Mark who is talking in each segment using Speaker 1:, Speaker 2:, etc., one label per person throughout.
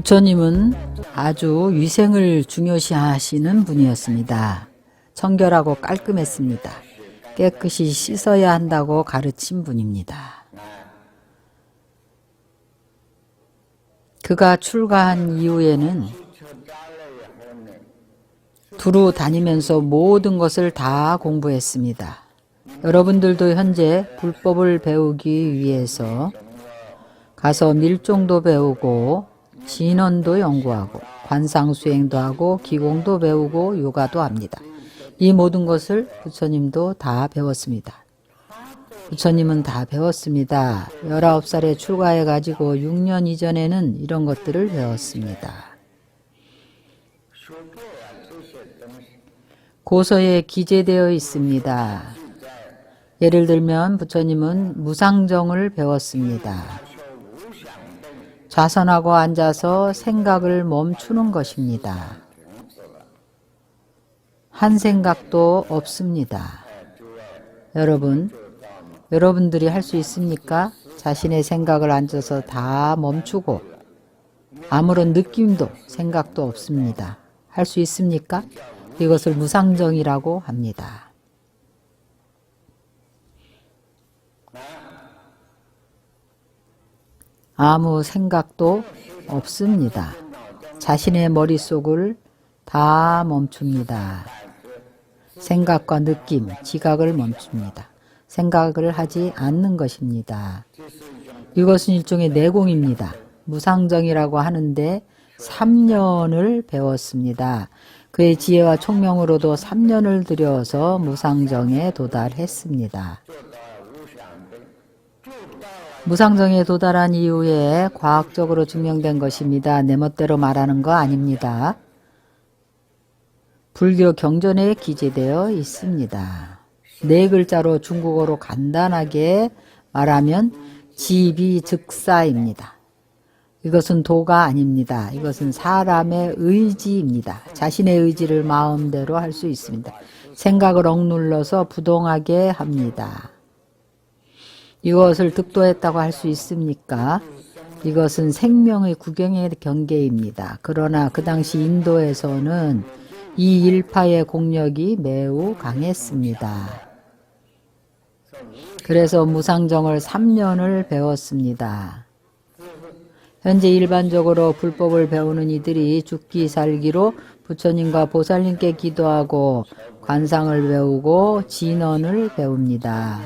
Speaker 1: 부처님은 아주 위생을 중요시하시는 분이었습니다. 청결하고 깔끔했습니다. 깨끗이 씻어야 한다고 가르친 분입니다. 그가 출가한 이후에는 두루 다니면서 모든 것을 다 공부했습니다. 여러분들도 현재 불법을 배우기 위해서 가서 밀종도 배우고 진언도 연구하고 관상수행도 하고 기공도 배우고 요가도 합니다. 이 모든 것을 부처님도 다 배웠습니다. 부처님은 다 배웠습니다. 19살에 출가해가지고 6년 이전에는 이런 것들을 배웠습니다. 고서에 기재되어 있습니다. 예를 들면 부처님은 무상정을 배웠습니다. 좌선하고 앉아서 생각을 멈추는 것입니다. 한 생각도 없습니다. 여러분들이 할 수 있습니까? 자신의 생각을 앉아서 다 멈추고 아무런 느낌도 생각도 없습니다. 할 수 있습니까? 이것을 무상정이라고 합니다. 아무 생각도 없습니다. 자신의 머릿속을 다 멈춥니다. 생각과 느낌, 지각을 멈춥니다. 생각을 하지 않는 것입니다. 이것은 일종의 내공입니다. 무상정이라고 하는데 3년을 배웠습니다. 그의 지혜와 총명으로도 3년을 들여서 무상정에 도달했습니다. 무상정에 도달한 이후에 과학적으로 증명된 것입니다. 내 멋대로 말하는 거 아닙니다. 불교 경전에 기재되어 있습니다. 4글자로 중국어로 간단하게 말하면 지비즉사입니다. 이것은 도가 아닙니다. 이것은 사람의 의지입니다. 자신의 의지를 마음대로 할 수 있습니다. 생각을 억눌러서 부동하게 합니다. 이것을 득도했다고 할 수 있습니까? 이것은 생명의 구경의 경계입니다. 그러나 그 당시 인도에서는 이 일파의 공력이 매우 강했습니다. 그래서 무상정을 3년을 배웠습니다. 현재 일반적으로 불법을 배우는 이들이 죽기 살기로 부처님과 보살님께 기도하고 관상을 배우고 진언을 배웁니다.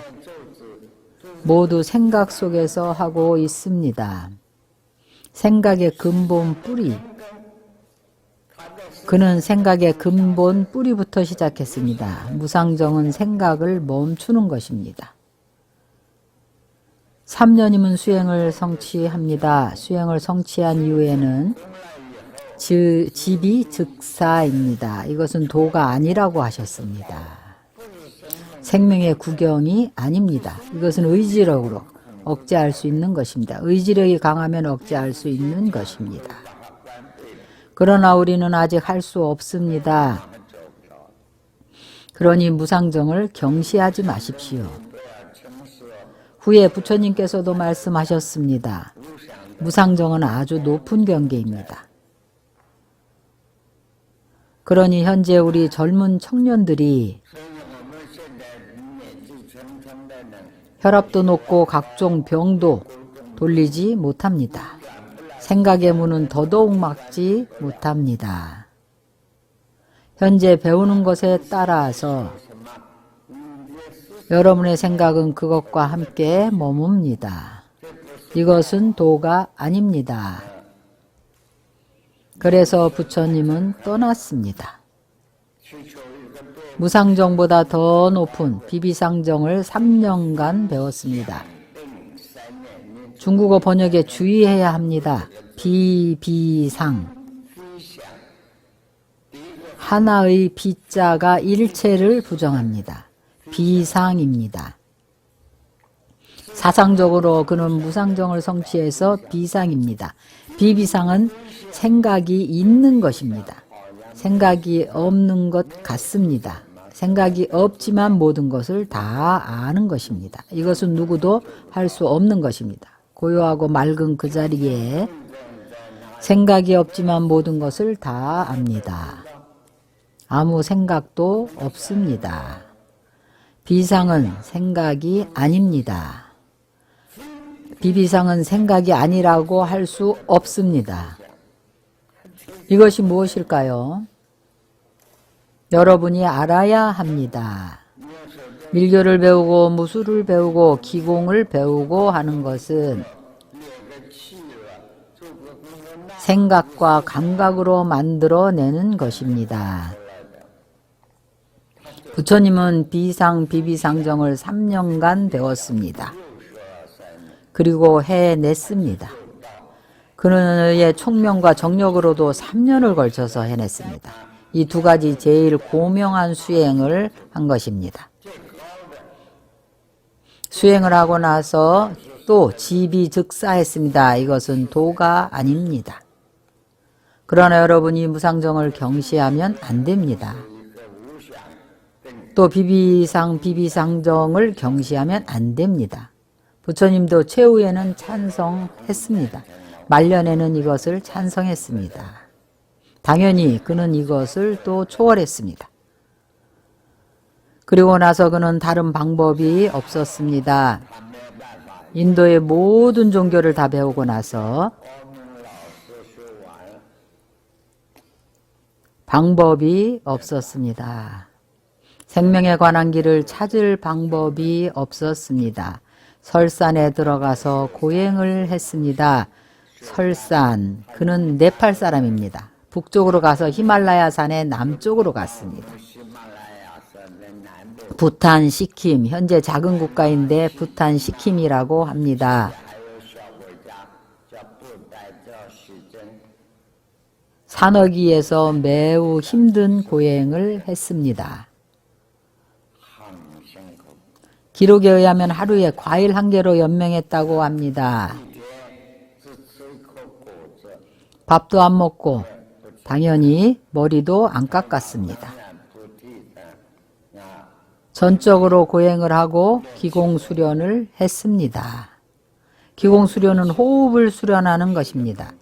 Speaker 1: 모두 생각 속에서 하고 있습니다. 생각의 근본 뿌리. 그는 생각의 근본 뿌리부터 시작했습니다. 무상정은 생각을 멈추는 것입니다. 3년이면 수행을 성취합니다. 수행을 성취한 이후에는 지비즉사입니다. 이것은 도가 아니라고 하셨습니다. 생명의 구경이 아닙니다. 이것은 의지력으로 억제할 수 있는 것입니다. 의지력이 강하면 억제할 수 있는 것입니다. 그러나 우리는 아직 할 수 없습니다. 그러니 무상정을 경시하지 마십시오. 후에 부처님께서도 말씀하셨습니다. 무상정은 아주 높은 경계입니다. 그러니 현재 우리 젊은 청년들이 혈압도 높고 각종 병도 돌리지 못합니다. 생각의 문은 더더욱 막지 못합니다. 현재 배우는 것에 따라서 여러분의 생각은 그것과 함께 머뭅니다. 이것은 도가 아닙니다. 그래서 부처님은 떠났습니다. 무상정보다 더 높은 비비상정을 3년간 배웠습니다. 중국어 번역에 주의해야 합니다. 비비상. 하나의 비자가 일체를 부정합니다. 비상입니다. 사상적으로 그는 무상정을 성취해서 비상입니다. 비비상은 생각이 있는 것입니다. 생각이 없는 것 같습니다. 생각이 없지만 모든 것을 다 아는 것입니다. 이것은 누구도 할 수 없는 것입니다. 고요하고 맑은 그 자리에 생각이 없지만 모든 것을 다 압니다. 아무 생각도 없습니다. 비상은 생각이 아닙니다. 비비상은 생각이 아니라고 할 수 없습니다. 이것이 무엇일까요? 여러분이 알아야 합니다. 밀교를 배우고 무술을 배우고 기공을 배우고 하는 것은 생각과 감각으로 만들어내는 것입니다. 부처님은 비상, 비비상정을 3년간 배웠습니다. 그리고 해냈습니다. 그의 총명과 정력으로도 3년을 걸쳐서 해냈습니다. 이 두 가지 제일 고명한 수행을 한 것입니다. 수행을 하고 나서 또 지비즉사했습니다. 이것은 도가 아닙니다. 그러나 여러분이 무상정을 경시하면 안 됩니다. 또 비비상, 비비상정을 경시하면 안 됩니다. 부처님도 최후에는 찬성했습니다. 말년에는 이것을 찬성했습니다. 당연히 그는 이것을 또 초월했습니다. 그리고 나서 그는 다른 방법이 없었습니다. 인도의 모든 종교를 다 배우고 나서 방법이 없었습니다. 생명에 관한 길을 찾을 방법이 없었습니다. 설산에 들어가서 고행을 했습니다. 설산, 그는 네팔 사람입니다. 북쪽으로 가서 히말라야 산의 남쪽으로 갔습니다. 부탄, 시킴, 현재 작은 국가인데 부탄, 시킴이라고 합니다. 산허기에서 매우 힘든 고행을 했습니다. 기록에 의하면 하루에 과일 1개로 연명했다고 합니다. 밥도 안 먹고 당연히 머리도 안 깎았습니다. 전적으로 고행을 하고 기공수련을 했습니다. 기공수련은 호흡을 수련하는 것입니다.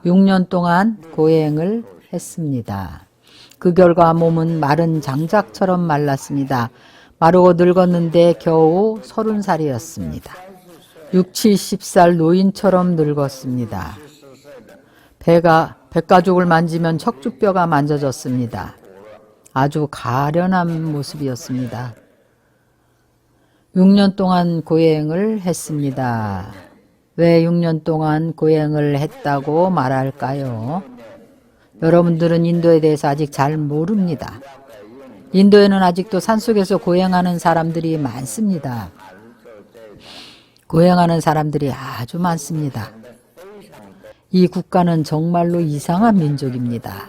Speaker 1: 6년 동안 고행을 했습니다. 그 결과 몸은 마른 장작처럼 말랐습니다. 마르고 늙었는데 겨우 30살이었습니다. 60, 70살 노인처럼 늙었습니다. 백가죽을 만지면 척추뼈가 만져졌습니다. 아주 가련한 모습이었습니다. 6년 동안 고행을 했습니다. 왜 6년 동안 고행을 했다고 말할까요? 여러분들은 인도에 대해서 아직 잘 모릅니다. 인도에는 아직도 산속에서 고행하는 사람들이 많습니다. 고행하는 사람들이 아주 많습니다. 이 국가는 정말로 이상한 민족입니다.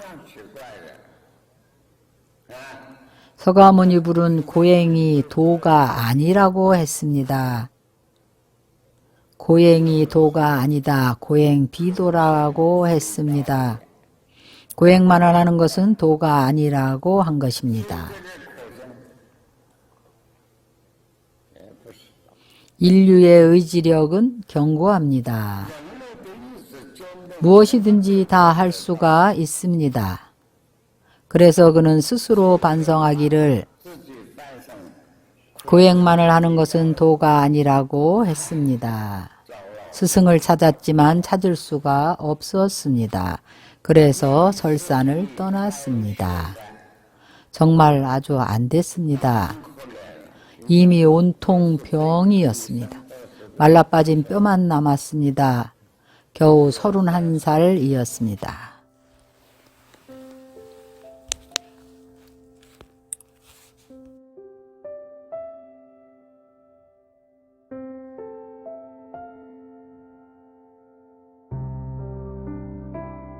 Speaker 1: 서가모니 불은 고행이 도가 아니라고 했습니다. 고행이 도가 아니다. 고행 비도라고 했습니다. 고행만을 하는 것은 도가 아니라고 한 것입니다. 인류의 의지력은 견고합니다. 무엇이든지 다 할 수가 있습니다. 그래서 그는 스스로 반성하기를 고행만을 하는 것은 도가 아니라고 했습니다. 스승을 찾았지만 찾을 수가 없었습니다. 그래서 설산을 떠났습니다. 정말 아주 안 됐습니다. 이미 온통 병이었습니다. 말라빠진 뼈만 남았습니다. 겨우 31살이었습니다.